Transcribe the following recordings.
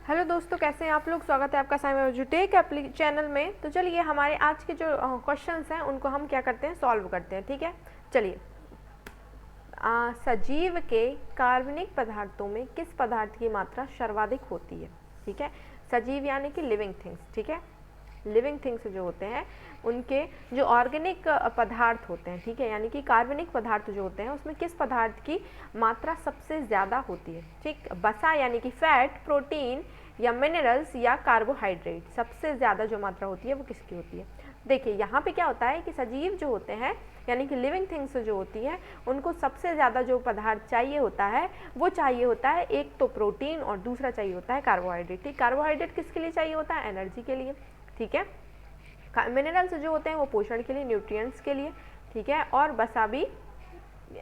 Hello दोस्तों, कैसे हैं आप लोग। स्वागत है आपका साइमा जुटेक चैनल में। तो चलिए हमारे आज के जो क्वेश्चंस हैं उनको हम क्या करते हैं, सॉल्व करते हैं। ठीक है, चलिए। सजीव के कार्बनिक पदार्थों में किस पदार्थ की मात्रा सर्वाधिक होती है। ठीक है, सजीव यानी कि लिविंग थिंग्स। ठीक है, लिविंग थिंग्स जो होते हैं उनके जो ऑर्गेनिक पदार्थ होते हैं, ठीक है, यानी कि कार्बनिक पदार्थ जो होते हैं उसमें किस पदार्थ की मात्रा सबसे ज़्यादा होती है। ठीक, वसा यानी कि फैट, प्रोटीन या मिनरल्स या कार्बोहाइड्रेट, सबसे ज़्यादा जो मात्रा होती है वो किसकी होती है। देखिए यहाँ पे क्या होता है कि सजीव जो होते हैं यानी कि लिविंग थिंग्स जो होती है उनको सबसे ज़्यादा जो पदार्थ चाहिए होता है वो चाहिए होता है, एक तो प्रोटीन और दूसरा चाहिए होता है कार्बोहाइड्रेट। ठीक, कार्बोहाइड्रेट किसके लिए चाहिए होता है, एनर्जी के लिए। ठीक है, मिनरल्स जो होते हैं वो पोषण के लिए, न्यूट्रिएंट्स के लिए। ठीक है, और वसा भी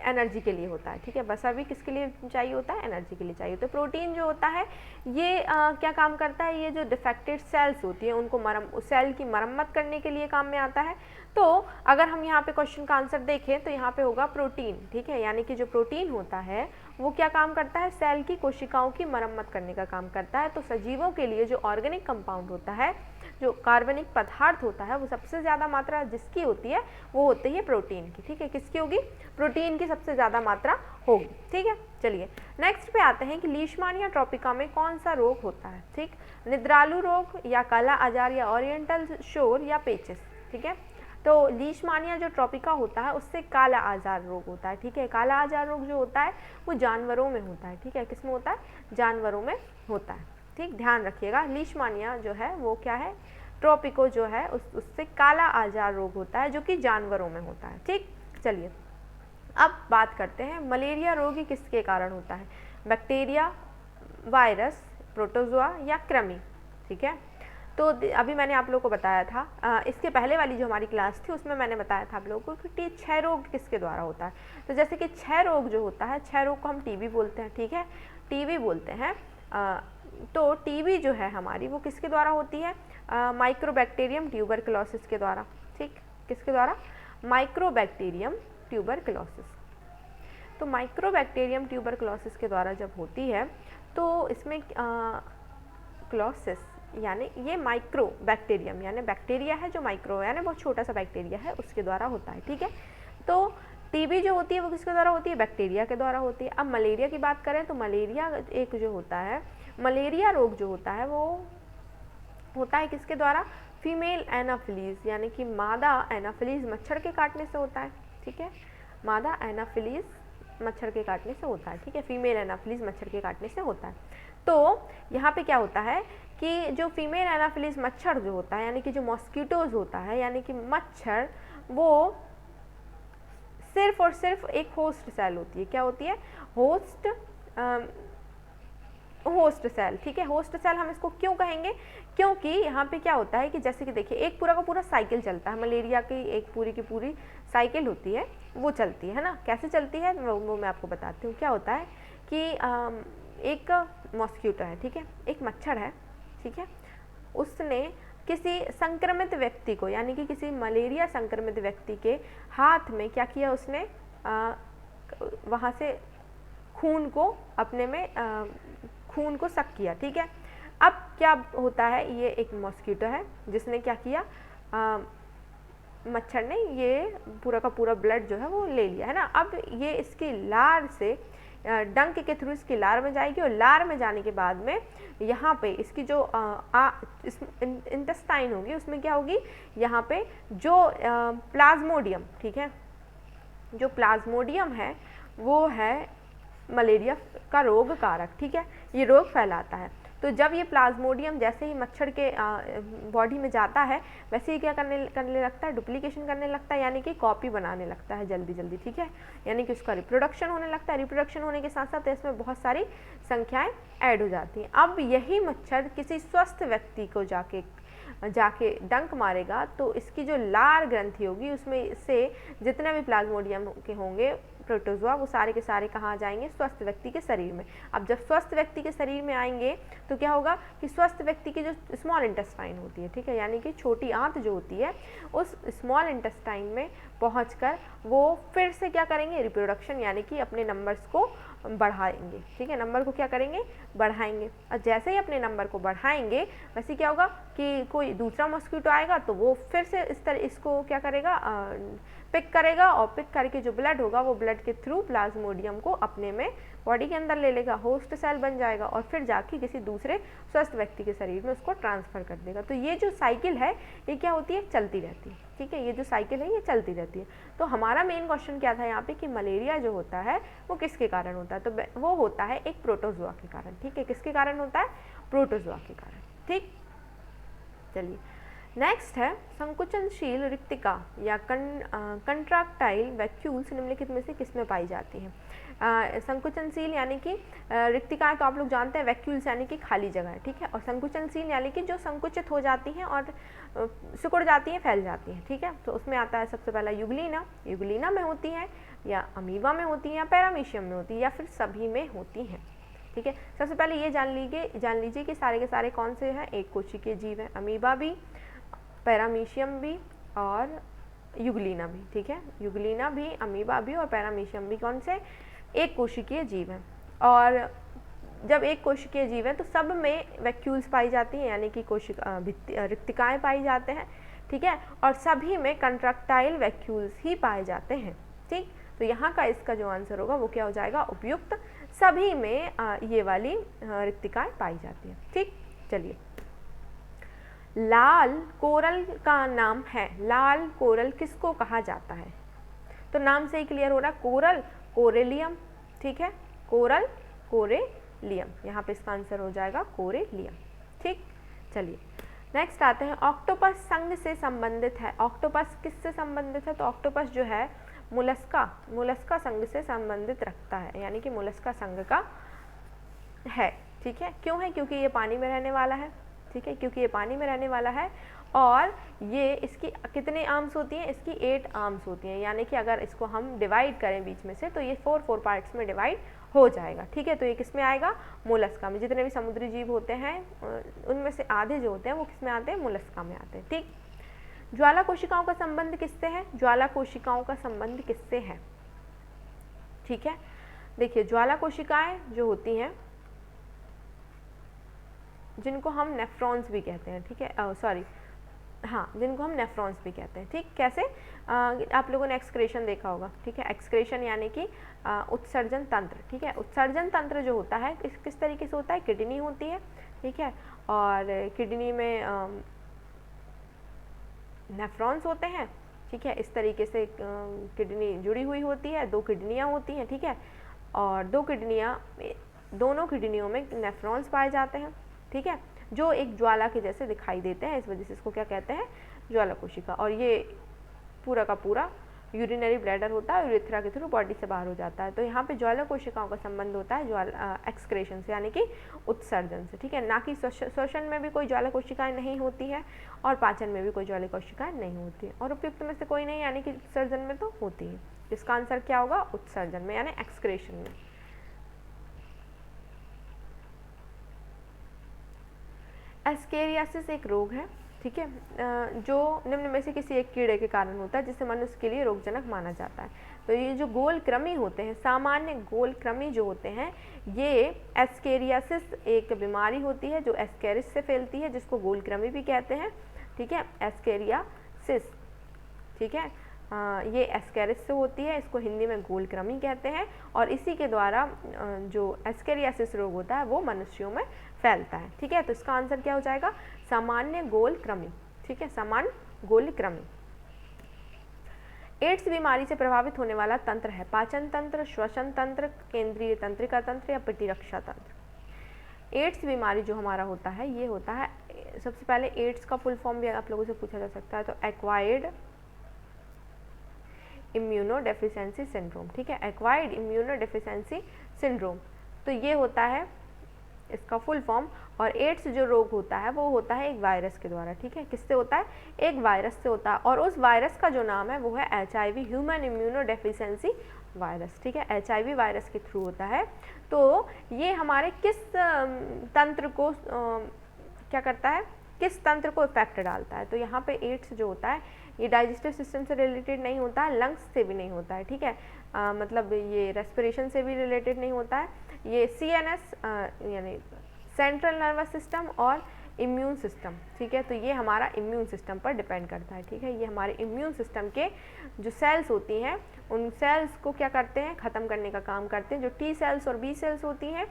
एनर्जी के लिए होता है। ठीक है, वसा भी किसके लिए चाहिए होता है, एनर्जी के लिए चाहिए। तो प्रोटीन जो होता है ये क्या काम करता है, ये जो डिफेक्टेड सेल्स होती हैं उनको सेल की मरम्मत करने के लिए काम में आता है। तो अगर हम यहाँ पे क्वेश्चन का आंसर देखें तो यहाँ पे होगा प्रोटीन। ठीक है, यानी कि जो प्रोटीन होता है वो क्या काम करता है, सेल की कोशिकाओं की मरम्मत करने का काम करता है। तो सजीवों के लिए जो ऑर्गेनिक कंपाउंड होता है, जो कार्बनिक पदार्थ होता है, वो सबसे ज़्यादा मात्रा जिसकी होती है वो होती है प्रोटीन की। ठीक है, किसकी होगी, प्रोटीन की सबसे ज़्यादा मात्रा होगी। ठीक है, चलिए नेक्स्ट पे आते हैं कि लीशमानिया ट्रॉपिका में कौन सा रोग होता है। ठीक, निद्रालु रोग या काला आजार या ओरिएंटल शोर या पेचिस। ठीक है, तो लीशमानिया जो ट्रॉपिका होता है उससे काला आजार रोग होता है। ठीक है, काला आजार रोग जो होता है वो जानवरों में होता है। ठीक है, किसमें होता है, जानवरों में होता है। ठीक, ध्यान रखिएगा, लीशमानिया जो है वो क्या है, ट्रॉपिको जो है उससे काला आजार रोग होता है जो कि जानवरों में होता है। ठीक, चलिए अब बात करते हैं मलेरिया रोग किसके कारण होता है, बैक्टीरिया, वायरस, प्रोटोजोआ या कृमि। ठीक है, तो अभी मैंने आप लोगों को बताया था इसके पहले वाली जो हमारी क्लास थी उसमें मैंने बताया था आप लोगों को कि क्षय रोग किसके द्वारा होता है। तो जैसे कि क्षय रोग जो होता है, क्षय रोग को हम टीबी बोलते हैं। ठीक है, टीबी बोलते हैं। तो टीबी जो है हमारी वो किसके द्वारा होती है, माइक्रोबैक्टीरियम ट्यूबरकुलोसिस के द्वारा। ठीक, किसके द्वारा, माइक्रोबैक्टीरियम ट्यूबरकुलोसिस। तो माइक्रोबैक्टीरियम ट्यूबरकुलोसिस के द्वारा जब होती है तो इसमें क्लोसिस यानी ये माइक्रो बैक्टीरियम यानी बैक्टीरिया है जो माइक्रो यानी बहुत छोटा सा बैक्टीरिया है उसके द्वारा होता है। ठीक है, तो टीबी जो होती है वो किसके द्वारा होती है, बैक्टीरिया के द्वारा होती है। अब मलेरिया की बात करें तो मलेरिया एक जो होता है, मलेरिया रोग जो होता है वो होता है किसके द्वारा, फीमेल एनाफिलीज यानी कि मादा एनाफिलीज मच्छर के काटने से होता है। ठीक है, मादा एनाफिलीज मच्छर के काटने से होता है। ठीक है, फीमेल एनाफिलीज मच्छर के काटने से होता है। तो यहाँ पे क्या होता है कि जो फीमेल एनाफिलीज मच्छर जो होता है यानी कि जो मॉस्किटोज होता है यानी कि मच्छर, वो सिर्फ और सिर्फ एक होस्ट सेल होती है। क्या होती है, होस्ट सेल। ठीक है, होस्ट सेल हम इसको क्यों कहेंगे, क्योंकि यहाँ पे क्या होता है कि जैसे कि देखिए एक पूरा का पूरा साइकिल चलता है, मलेरिया की एक पूरी की पूरी साइकिल होती है वो चलती है ना। कैसे चलती है वो मैं आपको बताती हूँ। क्या होता है कि एक मॉस्किटो है, ठीक है, एक मच्छर है, ठीक है, उसने किसी संक्रमित व्यक्ति को यानी कि किसी मलेरिया संक्रमित व्यक्ति के हाथ में क्या किया, उसने वहाँ से खून को अपने में खून को सक किया। ठीक है, अब क्या होता है, ये एक मॉस्किटो है जिसने क्या किया, मच्छर ने ये पूरा का पूरा ब्लड जो है वो ले लिया है ना। अब ये इसकी लार से डंक के थ्रू इसकी लार में जाएगी और लार में जाने के बाद में यहाँ पे इसकी जो इंटेस्टाइन होगी उसमें क्या होगी, यहाँ पे जो प्लाज्मोडियम, ठीक है, जो प्लाज्मोडियम है वो है मलेरिया का रोग कारक। ठीक है, ये रोग फैलाता है। तो जब ये प्लाज्मोडियम जैसे ही मच्छर के बॉडी में जाता है वैसे ही क्या करने लगता है, डुप्लीकेशन करने लगता है यानी कि कॉपी बनाने लगता है जल्दी जल्दी। ठीक है, यानी कि उसका रिप्रोडक्शन होने लगता है। रिप्रोडक्शन होने के साथ साथ इसमें बहुत सारी संख्याएं ऐड हो जाती हैं। अब यही मच्छर किसी स्वस्थ व्यक्ति को जाके डंक मारेगा तो इसकी जो लार ग्रंथि होगी उसमें से जितने भी प्लाज्मोडियम के होंगे प्रोटोजोआ वो सारे के सारे कहाँ जाएंगे, स्वस्थ व्यक्ति के शरीर में। अब जब स्वस्थ व्यक्ति के शरीर में आएंगे तो क्या होगा कि स्वस्थ व्यक्ति की जो स्मॉल इंटेस्टाइन होती है, ठीक है, यानी कि छोटी आंत जो होती है, उस स्मॉल इंटेस्टाइन में पहुंचकर वो फिर से क्या करेंगे, रिप्रोडक्शन यानी कि अपने नंबर्स को बढ़ाएंगे, ठीक है, नंबर को क्या करेंगे, बढ़ाएंगे। और जैसे ही अपने नंबर को बढ़ाएंगे वैसे क्या होगा कि कोई दूसरा मॉस्किटो आएगा तो वो फिर से इसको क्या करेगा, पिक करेगा, और पिक करके जो ब्लड होगा वो ब्लड के थ्रू प्लाज्मोडियम को अपने में बॉडी के अंदर ले लेगा, होस्ट सेल बन जाएगा, और फिर जाके किसी दूसरे स्वस्थ व्यक्ति के शरीर में उसको ट्रांसफ़र कर देगा। तो ये जो साइकिल है ये क्या होती है, चलती रहती है, ठीक है, ये जो साइकिल है ये चलती रहती है। तो हमारा मेन क्वेश्चन क्या था यहाँ पे कि मलेरिया जो होता है वो किसके कारण होता है, तो वो होता है एक प्रोटोजोआ के कारण, ठीक है, किसके कारण होता है, प्रोटोजोआ के कारण, ठीक। चलिए नेक्स्ट है संकुचनशील रिक्तिका या कंट्राक्टाइल वैक्यूल्स निम्नलिखित में से किसमें पाई जाती हैं। संकुचनशील यानी कि रिक्तिकाएं तो आप लोग जानते हैं, वैक्यूल्स यानी कि खाली जगह है, ठीक है, और संकुचनशील यानी कि जो संकुचित हो जाती हैं और सिकुड़ जाती हैं, फैल जाती हैं, ठीक है। तो उसमें आता है सबसे पहला यूग्लिना, यूग्लिना में होती है, या अमीबा में होती है, या पैरामीशियम में होती है, या फिर सभी में होती हैं, ठीक है। सबसे पहले ये जान लीजिए कि सारे के सारे कौन से हैं, एक कोशिकीय जीव है, अमीबा भी, पैरामीशियम भी और यूग्लिना भी, ठीक है, यूग्लिना भी, अमीबा भी और पैरामीशियम भी कौन से, एक कोशिकीय जीव हैं। और जब एक कोशिकीय जीव है तो सब में वैक्यूल्स पाई जाती हैं, यानी कि रिक्तिकाएं पाई जाते हैं, ठीक है, और सभी में कंट्रक्टाइल वैक्यूल्स ही पाए जाते हैं, ठीक। तो यहाँ का इसका जो आंसर होगा वो क्या हो जाएगा, उपयुक्त, सभी में ये वाली रिक्तिकाएं पाई जाती हैं, ठीक। चलिए लाल कोरल का नाम है, लाल कोरल किसको कहा जाता है, तो नाम से ही क्लियर हो रहा है, कोरल कोरेलियम, ठीक है, कोरल कोरेलियम, यहाँ पे इसका आंसर हो जाएगा कोरेलियम, ठीक। चलिए नेक्स्ट आते हैं, ऑक्टोपस संघ से संबंधित है, ऑक्टोपस किससे संबंधित है, तो ऑक्टोपस जो है मुलस्का संघ से संबंधित रखता है, यानी कि मुलस्का संघ का है, ठीक है। क्यों है, क्योंकि ये पानी में रहने वाला है, ठीक है, क्योंकि ये पानी में रहने वाला है, और ये इसकी कितने आर्म्स होती हैं, इसकी 8 आर्म्स होती हैं, यानी कि अगर इसको हम डिवाइड करें बीच में से तो ये 4 पार्ट्स में डिवाइड हो जाएगा, ठीक है। तो ये किस में आएगा, मोलस्का में, जितने भी समुद्री जीव होते हैं उनमें से आधे जो होते हैं वो किस में आते हैं, मोलस्का में आते हैं, ठीक। ज्वाला कोशिकाओं का संबंध किससे है, ज्वाला कोशिकाओं का संबंध किससे है, ठीक है। देखिए ज्वाला कोशिकाएं जो होती हैं जिनको हम नेफ्रॉन्स भी कहते हैं, ठीक है, सॉरी हाँ, जिनको हम नेफ्रॉन्स भी कहते हैं, ठीक। कैसे, आप लोगों ने एक्सक्रेशन देखा होगा, ठीक है, एक्सक्रेशन यानी कि उत्सर्जन तंत्र, ठीक है, उत्सर्जन तंत्र जो होता है किस तरीके से होता है, किडनी होती है, ठीक है, और किडनी में नेफ्रॉन्स होते हैं, ठीक है, इस तरीके से किडनी जुड़ी हुई होती है, 2 किडनियाँ होती हैं, ठीक है, और दोनों किडनियों में नेफ्रॉन्स पाए जाते हैं, ठीक है, जो एक ज्वाला के जैसे दिखाई देते हैं, इस वजह से इसको क्या कहते हैं, ज्वाला कोशिका। और ये पूरा का पूरा यूरिनरी ब्लैडर होता है, यूरेथ्रा के थ्रू बॉडी से बाहर हो जाता है। तो यहाँ पे ज्वाला कोशिकाओं का संबंध होता है एक्सक्रेशन से, यानी कि उत्सर्जन से, ठीक है, ना कि श्वसन में भी कोई ज्वाला कोशिकाएं नहीं होती है और पाचन में भी कोई ज्वाला कोशिकाएं नहीं होती है, और उपयुक्त में से कोई नहीं, यानी कि उत्सर्जन में तो होती है। इसका आंसर क्या होगा, उत्सर्जन में, यानी एक्सक्रेशन में। एस्केरियासिस एक रोग है, ठीक है, जो निम्न में से किसी एक कीड़े के कारण होता है जिसे मनुष्य के लिए रोगजनक माना जाता है। तो ये जो गोल कृमि होते हैं, सामान्य गोल कृमि जो होते हैं, ये एस्केरियासिस एक बीमारी होती है जो एस्केरिस से फैलती है, जिसको गोल कृमि भी कहते हैं, ठीक है, एस्केरियासिस, ठीक है, ये एस्केरिस से होती है, इसको हिंदी में गोल कृमि कहते हैं, और इसी के द्वारा जो एस्केरियासिस रोग होता है वो मनुष्यों में फैलता है, ठीक है। तो इसका आंसर क्या हो जाएगा, सामान्य गोल कृमि, ठीक है, सामान्य गोल कृमि। एड्स बीमारी से प्रभावित होने वाला तंत्र है पाचन तंत्र, श्वसन तंत्र, केंद्रीय तंत्रिका तंत्र या प्रतिरक्षा तंत्र। एड्स बीमारी जो हमारा होता है ये होता है, सबसे पहले एड्स का फुल फॉर्म भी आप लोगों से पूछा जा सकता है, तो एक्वायर्ड इम्यूनोडेफिशिएंसी सिंड्रोम, ठीक है, एक्वायर्ड इम्यूनोडेफिशिएंसी सिंड्रोम, तो ये होता है इसका फुल फॉर्म। और एड्स जो रोग होता है वो होता है एक वायरस के द्वारा, ठीक है, किससे होता है, एक वायरस से होता है, और उस वायरस का जो नाम है वो है HIV, ह्यूमन इम्यूनोडेफिशिएंसी वायरस, ठीक है, HIV वायरस के थ्रू होता है। तो ये हमारे किस तंत्र को क्या करता है, किस तंत्र को इफेक्ट डालता है, तो यहाँ पे एड्स जो होता है ये डाइजेस्टिव सिस्टम से रिलेटेड नहीं होता है, लंग्स से भी नहीं होता है, ठीक है, मतलब ये रेस्पिरेशन से भी रिलेटेड नहीं होता है। ये CNS यानी सेंट्रल नर्वस सिस्टम और इम्यून सिस्टम, ठीक है। तो ये हमारा इम्यून सिस्टम पर डिपेंड करता है, ठीक है। ये हमारे इम्यून सिस्टम के जो सेल्स होती हैं उन सेल्स को क्या करते हैं, ख़त्म करने का काम करते हैं। जो T सेल्स और B सेल्स होती हैं,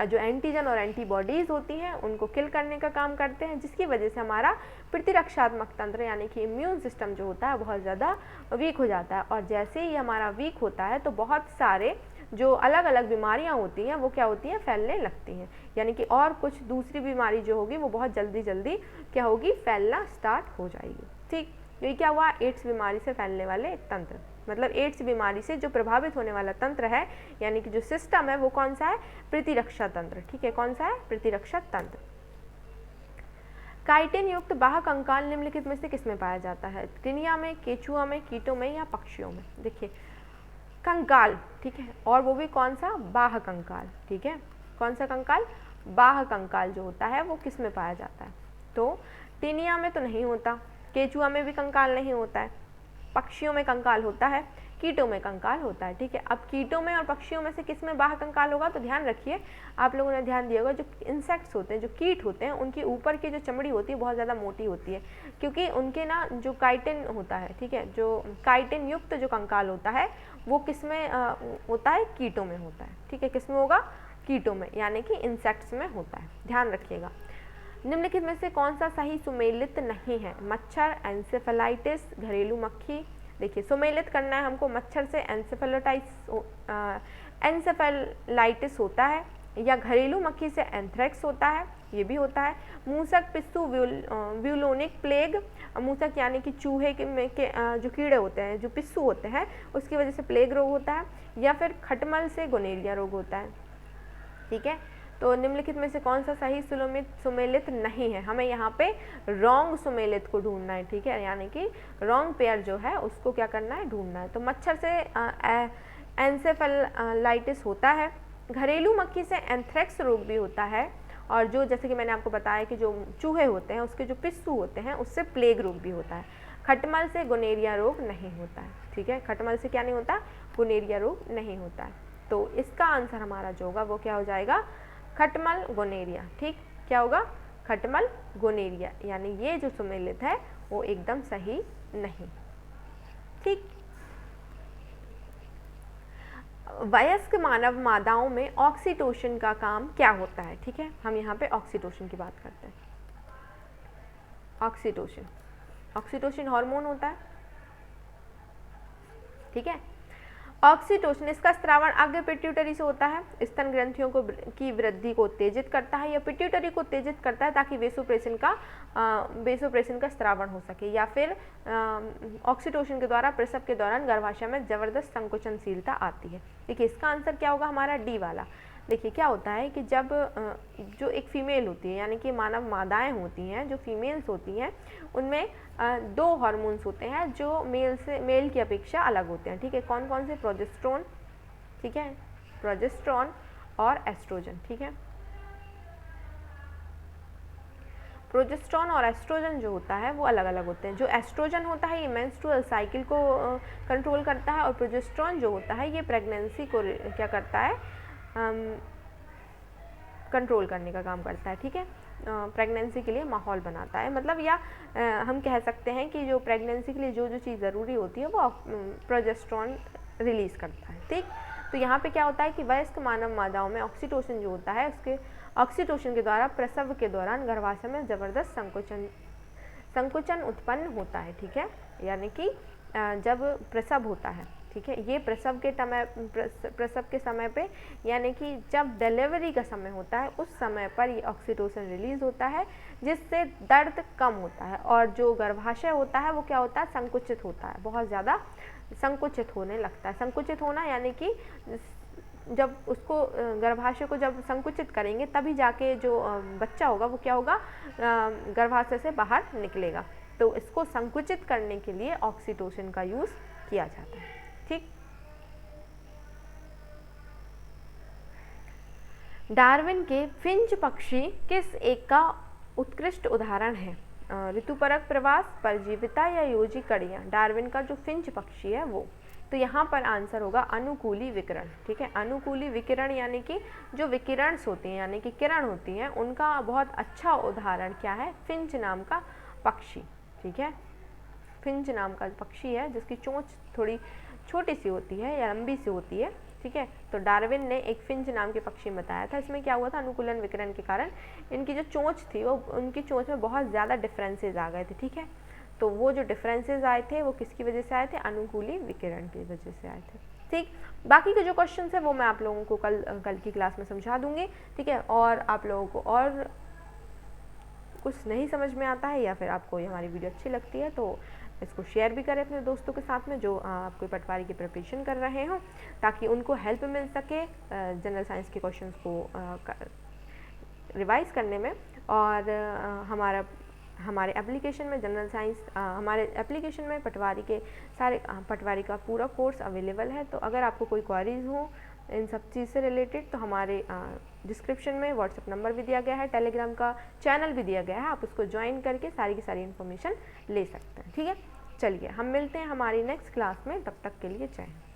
जो एंटीजन और एंटीबॉडीज़ होती हैं, उनको किल करने का काम करते हैं, जिसकी वजह से हमारा प्रतिरक्षात्मक तंत्र यानी कि इम्यून सिस्टम जो होता है बहुत ज़्यादा वीक हो जाता है। और जैसे ही हमारा वीक होता है तो बहुत सारे जो अलग अलग बीमारियां होती हैं वो क्या होती हैं, फैलने लगती हैं। यानी कि और कुछ दूसरी बीमारी जो होगी वो बहुत जल्दी जल्दी क्या होगी, फैलना स्टार्ट हो जाएगी, ठीक। ये क्या हुआ, एड्स बीमारी से फैलने वाले तंत्र, मतलब एड्स बीमारी से जो प्रभावित होने वाला तंत्र है यानी कि जो सिस्टम है वो कौन सा है, प्रतिरक्षा तंत्र, ठीक है। कौन सा है, प्रतिरक्षा तंत्र। काइटिन युक्त बाह्य कंकाल निम्नलिखित में से किसमें पाया जाता है, टिनिया में, केचुआ में, कीटों में या पक्षियों में। देखिए कंकाल, ठीक है, और वो भी कौन सा, बाह्य कंकाल, ठीक है। कौन सा कंकाल, बाह्य कंकाल जो होता है वो किस में पाया जाता है, तो टिनिया में तो नहीं होता, केचुआ में भी कंकाल नहीं होता है, पक्षियों में कंकाल होता है, कीटों में कंकाल होता है, ठीक है। अब कीटों में और पक्षियों में से किस में बाह्य कंकाल होगा, तो ध्यान रखिए, आप लोगों ने ध्यान दिया होगा, जो इंसेक्ट्स होते हैं, जो कीट होते हैं, उनके ऊपर की जो चमड़ी होती है बहुत ज़्यादा मोटी होती है, क्योंकि उनके ना जो काइटिन होता है, ठीक है, जो काइटिन युक्त जो कंकाल होता है वो किस में होता है, कीटों में होता है, ठीक है। किस में होगा, कीटों में, यानी कि इंसेक्ट्स में होता है, ध्यान रखिएगा। निम्नलिखित में से कौन सा सही सुमेलित नहीं है, मच्छर, एंसेफेलाइटिस, घरेलू मक्खी। देखिए सुमेलित करना है हमको, मच्छर से एंसेफेलाइटिस होता है, या घरेलू मक्खी से एंथ्रेक्स होता है, ये भी होता है। मूसक, पिस्सू, ब्यूलोनिक प्लेग, मूसक यानी कि चूहे के जो कीड़े होते हैं, जो पिस्सू होते हैं, उसकी वजह से प्लेग रोग होता है, या फिर खटमल से गोनेरिया रोग होता है, ठीक है। तो निम्नलिखित में से कौन सा सही सुमेलित नहीं है, हमें यहाँ पे रॉन्ग सुमेलित को ढूंढना है, ठीक है, यानी कि रॉन्ग पेयर जो है उसको क्या करना है, ढूंढना है। तो मच्छर से एंसेफेलाइटिस होता है, घरेलू मक्खी से एंथ्रेक्स रोग भी होता है, और जो जैसे कि मैंने आपको बताया कि जो चूहे होते हैं उसके जो पिस्सू होते हैं उससे प्लेग रोग भी होता है। खटमल से गोनेरिया रोग नहीं होता है, ठीक है, खटमल से क्या नहीं होता, गोनेरिया रोग नहीं होता है। तो इसका आंसर हमारा जो होगा वो क्या हो जाएगा, खटमल गोनेरिया, ठीक, क्या होगा, खटमल गोनेरिया, यानी ये जो सुमेलित है वो एकदम सही नहीं, ठीक। वयस्क मानव मादाओं में ऑक्सीटोसिन का काम क्या होता है, ठीक है, हम यहाँ पे ऑक्सीटोसिन की बात करते हैं। ऑक्सीटोसिन हार्मोन होता है, ठीक है। ऑक्सीटोसिन इसका स्रावण आगे पिट्यूटरी से होता है, स्तन ग्रंथियों को की वृद्धि को उत्तेजित करता है, या पिट्यूटरी को उत्तेजित करता है ताकि वेसोप्रेसिन का स्रावण हो सके, या फिर ऑक्सीटोसिन के द्वारा प्रसव के दौरान गर्भाशय में जबरदस्त संकुचनशीलता आती है। देखिए इसका आंसर क्या होगा, हमारा डी वाला। देखिए क्या होता है कि जब जो एक फीमेल होती है यानी कि मानव मादाएं होती हैं, जो फीमेल्स होती हैं, उनमें दो हार्मोन्स होते हैं जो मेल की अपेक्षा अलग होते हैं, ठीक है। कौन कौन से, प्रोजेस्टेरोन, ठीक है, प्रोजेस्टेरोन और एस्ट्रोजन, ठीक है। प्रोजेस्टेरोन और एस्ट्रोजन जो होता है वो अलग अलग होते हैं। जो एस्ट्रोजन होता है ये मेंस्ट्रुअल साइकिल को कंट्रोल करता है, और प्रोजेस्टेरोन जो होता है ये प्रेगनेंसी को क्या करता है, कंट्रोल करने का काम करता है, ठीक है, प्रेगनेंसी के लिए माहौल बनाता है, मतलब या हम कह सकते हैं कि जो प्रेगनेंसी के लिए जो जो चीज़ ज़रूरी होती है वो प्रोजेस्टेरोन रिलीज़ करता है, ठीक। तो यहाँ पे क्या होता है कि वयस्क मानव मादाओं में ऑक्सीटोसिन जो होता है उसके ऑक्सीटोसिन के द्वारा प्रसव के दौरान गर्भाशय में ज़बरदस्त संकुचन उत्पन्न होता है, ठीक है, यानी कि जब प्रसव होता है, ठीक है, ये प्रसव के समय पे यानी कि जब डिलीवरी का समय होता है उस समय पर ये ऑक्सीटोसिन रिलीज होता है, जिससे दर्द कम होता है, और जो गर्भाशय होता है वो क्या होता है, संकुचित होता है, बहुत ज़्यादा संकुचित होने लगता है। संकुचित होना यानी कि जब उसको गर्भाशय को जब संकुचित करेंगे तभी जाके जो बच्चा होगा वो क्या होगा, गर्भाशय से बाहर निकलेगा। तो इसको संकुचित करने के लिए ऑक्सीटोसिन का यूज़ किया जाता है, ठीक। डार्विन के फिंच पक्षी किस एक का उत्कृष्ट उदाहरण है, ऋतुपरक प्रवास, परजीविता या योजी कड़ियाँ। डार्विन का जो फिंच पक्षी है वो तो यहाँ पर आंसर होगा अनुकूली विकिरण। ठीक है, अनुकूली विकिरण यानी कि जो विकिरणस होती हैं यानी कि किरण होती हैं, उनका बहुत अच्छा उदाहरण क्या है, फिंच नाम का पक्षी। ठीक है, फिंच नाम का पक्षी है जिसकी चोंच थोड़ी छोटी सी होती है या लंबी सी होती है। ठीक है, तो डार्विन ने एक फिंच नाम के पक्षी बताया था। इसमें क्या हुआ था, अनुकूलन विकिरण के कारण इनकी जो चोंच थी वो उनकी चोंच में बहुत ज़्यादा डिफरेंसेस आ गए थे। ठीक है, तो वो जो डिफरेंसेस आए थे वो किसकी वजह से आए थे, अनुकूली विकिरण की वजह से आए थे। ठीक, बाकी के जो क्वेश्चन है वो मैं आप लोगों को कल की क्लास में समझा दूंगी। ठीक है, और आप लोगों को और कुछ नहीं समझ में आता है या फिर आपको ये हमारी वीडियो अच्छी लगती है तो इसको शेयर भी करें अपने दोस्तों के साथ में जो आपको पटवारी की प्रिपरेशन कर रहे हों, ताकि उनको हेल्प मिल सके जनरल साइंस के क्वेश्चंस को रिवाइज करने में। और हमारे एप्लीकेशन में जनरल साइंस हमारे एप्लीकेशन में पटवारी के सारे पटवारी का पूरा कोर्स अवेलेबल है। तो अगर आपको कोई क्वेरीज हो इन सब चीज़ से रिलेटेड तो हमारे डिस्क्रिप्शन में व्हाट्सएप नंबर भी दिया गया है, टेलीग्राम का चैनल भी दिया गया है, आप उसको ज्वाइन करके सारी की सारी इन्फॉर्मेशन ले सकते हैं। ठीक है, चलिए हम मिलते हैं हमारी नेक्स्ट क्लास में, तब तक के लिए जय हिंद।